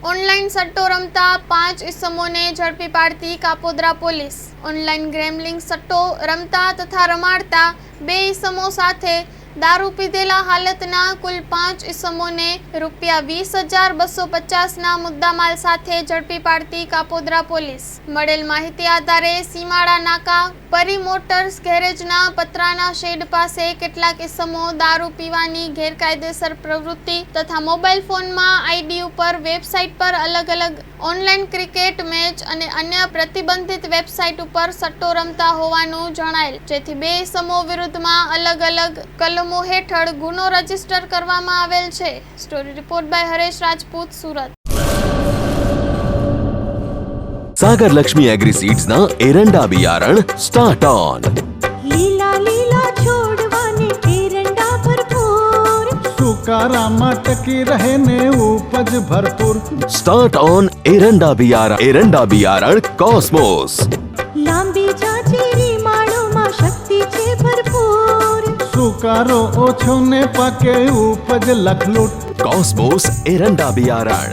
Online સટ્ટો રમતા 5 ઇસમોને ઝડપી પાડતી કાપોદ્રા પોલીસ। ઓનલાઈન ગેમ્બલિંગ સટ્ટો રમતા તથા રમાડતા 2 ઇસમો સાથે દારૂ પીધેલા હાલતના કુલ 5 ઇસમોને ₹20,250ના મુદ્દામાલ સાથે ઝડપી પાડતી કાપોદ્રા પોલીસ। મળેલ માહિતી આધારે સીમાડા નાકા પરી મોટર્સ ગેરેજના પતરાના શેડ પાસે કેટલાક ઇસમો દારૂ પીવાની ગેરકાયદેસર પ્રવૃત્તિ તથા મોબાઈલ ફોનમાં આઈડી ઉપર વેબસાઇટ પર અલગ અલગ ઓનલાઈન ક્રિકેટ મેચ અને અન્ય પ્રતિબંધિત વેબસાઇટ ઉપર સટ્ટો રમતા હોવાનું જણાયેલ, જેથી 2 ઇસમો વિરુદ્ધમાં અલગ અલગ કલમો હેઠળ ગુનો રજીસ્ટર કરવામાં આવેલ છે। Story report by Haresh Rajput, Surat. Sagar Lakshmi agri seeds ना एरंडा बियारण स्टार्ट ऑन। लीला लीला छोड़वाने एरंडा भरपूर, सुकारामा टकी रहे ने उपज भरपूर। स्टार्ट ऑन एरंडा बियारण कॉस्मोस। लांबी जाचेरी माळो मा शक्ति छे भरपूर, सुकारो ओछो ने पाके उपज लखलूट। कॉस्मोस एरंडा बियारण।